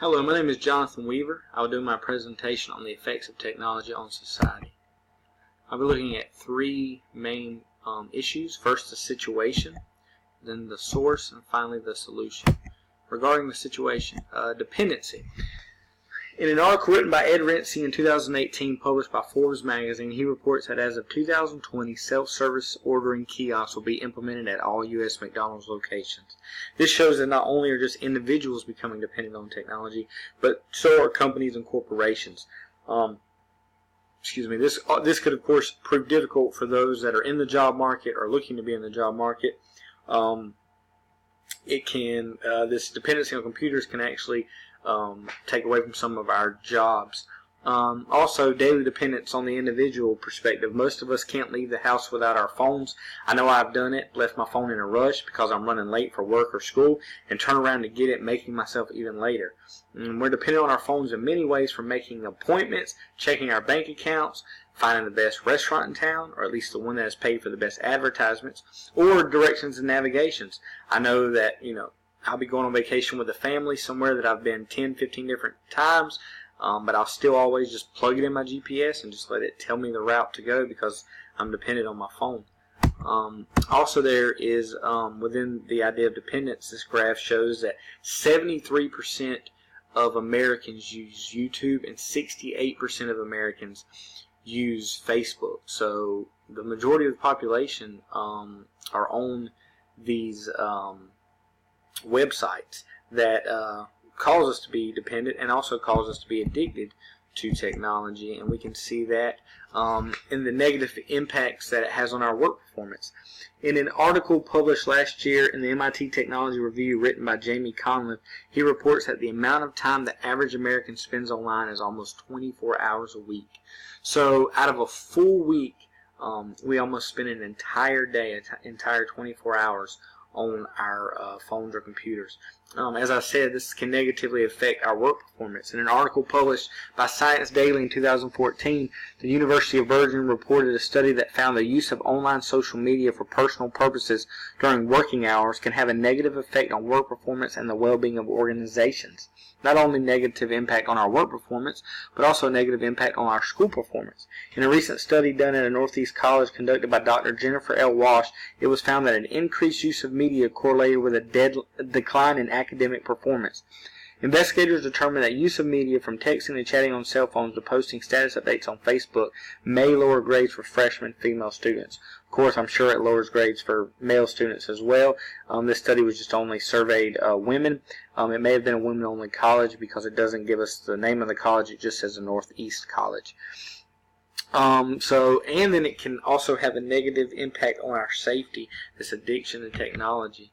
Hello, my name is Jonathan Weaver. I will do my presentation on the effects of technology on society. I'll be looking at three main issues. First, the situation, then the source, and finally the solution. Regarding the situation, dependency. In an article written by Ed Rincey in 2018, published by Forbes magazine, he reports that as of 2020, self-service ordering kiosks will be implemented at all U.S. McDonald's locations. This shows that not only are just individuals becoming dependent on technology, but so are companies and corporations. This could, of course, prove difficult for those that are in the job market or looking to be in the job market. This dependency on computers can actually take away from some of our jobs. Also, daily dependence on the individual perspective. Most of us can't leave the house without our phones. I know I've done it, left my phone in a rush because I'm running late for work or school, and turn around to get it, making myself even later. We're dependent on our phones in many ways, from making appointments, checking our bank accounts, finding the best restaurant in town, or at least the one that has paid for the best advertisements, or directions and navigations. I know that, I'll be going on vacation with a family somewhere that I've been 10, 15 different times, but I'll still always just plug it in my GPS and just let it tell me the route to go because I'm dependent on my phone. Also, there is, within the idea of dependence, this graph shows that 73% of Americans use YouTube and 68% of Americans use Facebook. So the majority of the population are on these websites that cause us to be dependent and also cause us to be addicted to technology, and we can see that in the negative impacts that it has on our work performance. In an article published last year in the MIT Technology Review written by Jamie Conliffe, he reports that the amount of time the average American spends online is almost 24 hours a week. So out of a full week, we almost spend an entire day, an entire 24 hours on our phones or computers. As I said, this can negatively affect our work performance. In an article published by Science Daily in 2014, the University of Virginia reported a study that found the use of online social media for personal purposes during working hours can have a negative effect on work performance and the well-being of organizations. Not only negative impact on our work performance, but also a negative impact on our school performance. In a recent study done at a Northeast college conducted by Dr. Jennifer L. Walsh, it was found that an increased use of media correlated with a decline in academic performance. Investigators determined that use of media, from texting and chatting on cell phones to posting status updates on Facebook, may lower grades for freshman female students. Of course, I'm sure it lowers grades for male students as well. This study was just only surveyed women. It may have been a women-only college because it doesn't give us the name of the college. It just says a Northeast college. And then it can also have a negative impact on our safety, this addiction to technology.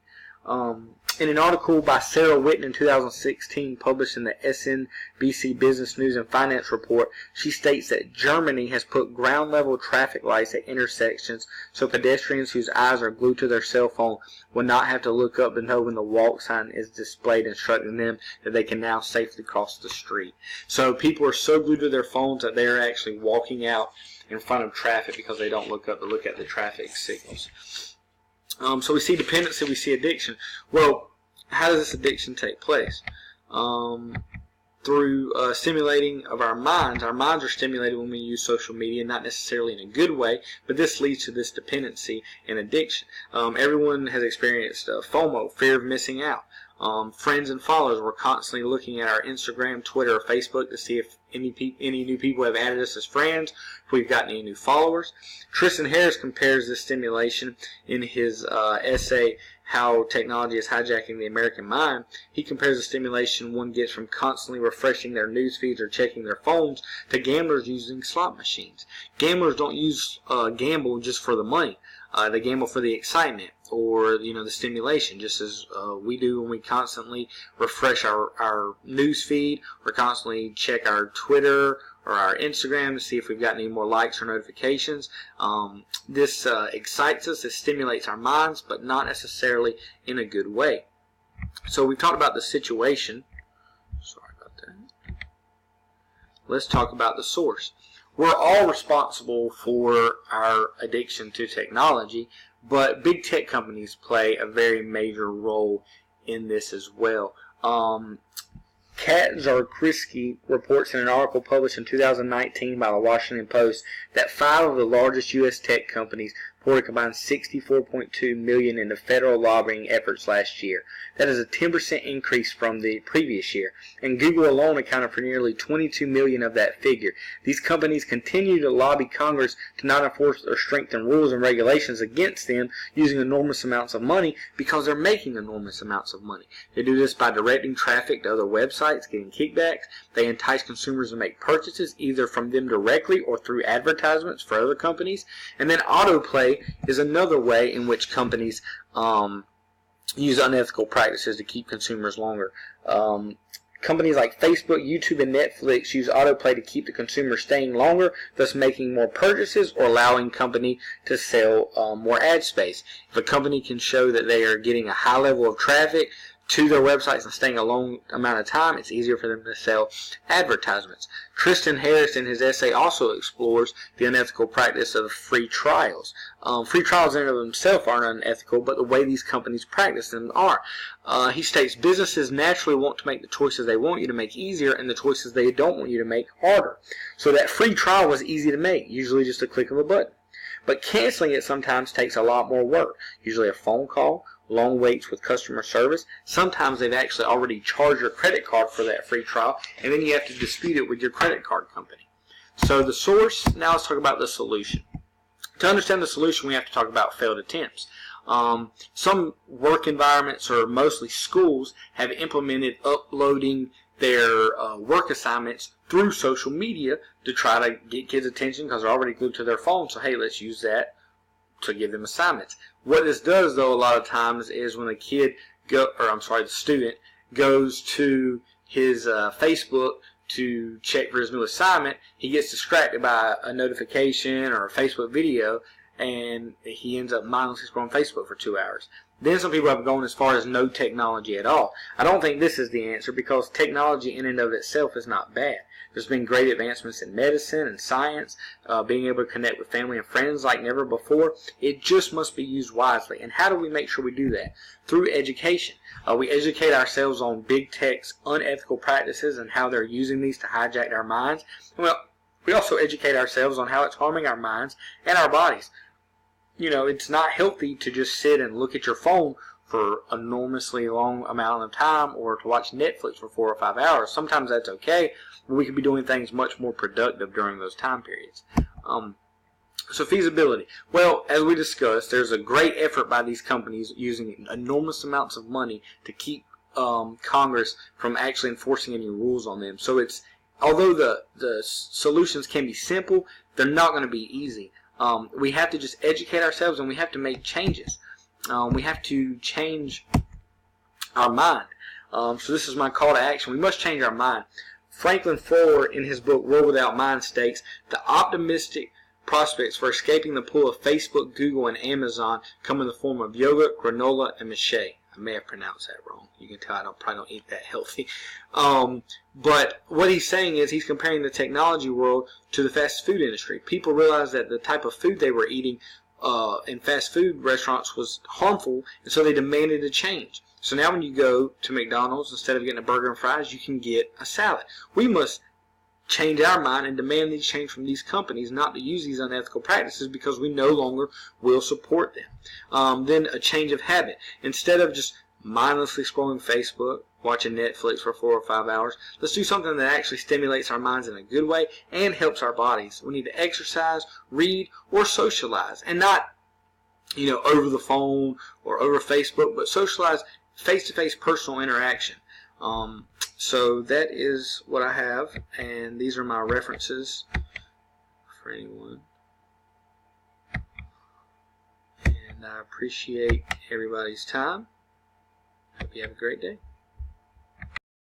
In an article by Sarah Witten in 2016 published in the SNBC Business News and Finance Report, she states that Germany has put ground-level traffic lights at intersections so pedestrians whose eyes are glued to their cell phone will not have to look up to know when the walk sign is displayed instructing them that they can now safely cross the street. So people are so glued to their phones that they are actually walking out in front of traffic because they don't look up to look at the traffic signals. So we see dependency, we see addiction. Well, how does this addiction take place? Through stimulating of our minds. Our minds are stimulated when we use social media, not necessarily in a good way, but this leads to this dependency and addiction. Everyone has experienced FOMO, fear of missing out. Friends and followers, we're constantly looking at our Instagram, Twitter, or Facebook to see if any new people have added us as friends, if we've got any new followers. Tristan Harris compares this stimulation in his essay, How Technology is Hijacking the American Mind. He compares the stimulation one gets from constantly refreshing their news feeds or checking their phones to gamblers using slot machines. Gamblers don't gamble just for the money. They gamble for the excitement or the stimulation, just as we do when we constantly refresh our news feed or constantly check our Twitter or our Instagram to see if we've got any more likes or notifications. This excites us, it stimulates our minds, but not necessarily in a good way. So we've talked about the situation. Sorry about that. Let's talk about the source. We're all responsible for our addiction to technology, but big tech companies play a very major role in this as well. Kazarkrisky reports in an article published in 2019 by the Washington Post that 5 of the largest U.S. tech companies poured a combined $64.2 million into federal lobbying efforts last year. That is a 10% increase from the previous year, and Google alone accounted for nearly $22 million of that figure. These companies continue to lobby Congress to not enforce or strengthen rules and regulations against them using enormous amounts of money because they're making enormous amounts of money. They do this by directing traffic to other websites, getting kickbacks. They entice consumers to make purchases either from them directly or through advertisements for other companies. And then autoplay is another way in which companies use unethical practices to keep consumers longer. Companies like Facebook, YouTube, and Netflix use autoplay to keep the consumer staying longer, thus making more purchases or allowing company to sell more ad space. If a company can show that they are getting a high level of traffic to their websites and staying a long amount of time, it's easier for them to sell advertisements. Tristan Harris in his essay also explores the unethical practice of free trials. Free trials in and of themselves aren't unethical, but the way these companies practice them are. He states businesses naturally want to make the choices they want you to make easier and the choices they don't want you to make harder. So that free trial was easy to make, usually just a click of a button. But canceling it sometimes takes a lot more work, usually a phone call, long waits with customer service. Sometimes they've actually already charged your credit card for that free trial, and then you have to dispute it with your credit card company. So the source, now let's talk about the solution. To understand the solution, we have to talk about failed attempts. Some work environments, or mostly schools, have implemented uploading their work assignments through social media to try to get kids' attention because they're already glued to their phone. So hey, let's use that to give them assignments. What this does, though, a lot of times is when the student goes to his Facebook to check for his new assignment, he gets distracted by a notification or a Facebook video, and he ends up mindlessly scrolling Facebook for 2 hours. Then some people have gone as far as no technology at all. I don't think this is the answer because technology in and of itself is not bad. There's been great advancements in medicine and science, being able to connect with family and friends like never before. It just must be used wisely. And how do we make sure we do that? Through education. We educate ourselves on big tech's unethical practices and how they're using these to hijack our minds. Well, we also educate ourselves on how it's harming our minds and our bodies. You know, it's not healthy to just sit and look at your phone for an enormously long amount of time or to watch Netflix for 4 or 5 hours. Sometimes that's okay, but we could be doing things much more productive during those time periods. So feasibility. Well, as we discussed, there's a great effort by these companies using enormous amounts of money to keep Congress from actually enforcing any rules on them. So although the solutions can be simple, they're not going to be easy. We have to just educate ourselves and we have to make changes. We have to change our mind. So this is my call to action. We must change our mind. Franklin Foer, in his book World Without Mind, states the optimistic prospects for escaping the pull of Facebook, Google, and Amazon come in the form of yogurt, granola, and mache. I may have pronounced that wrong. You can tell I probably don't eat that healthy. But what he's saying is he's comparing the technology world to the fast food industry. People realized that the type of food they were eating in fast food restaurants was harmful, and so they demanded a change. So now when you go to McDonald's, instead of getting a burger and fries, you can get a salad. We must change our mind and demand these change from these companies not to use these unethical practices because we no longer will support them. Then a change of habit. Instead of just mindlessly scrolling Facebook, watching Netflix for 4 or 5 hours, let's do something that actually stimulates our minds in a good way and helps our bodies. We need to exercise, read, or socialize, and not, over the phone or over Facebook, but socialize face-to-face personal interaction. So that is what I have, and these are my references for anyone. And I appreciate everybody's time. Hope you have a great day.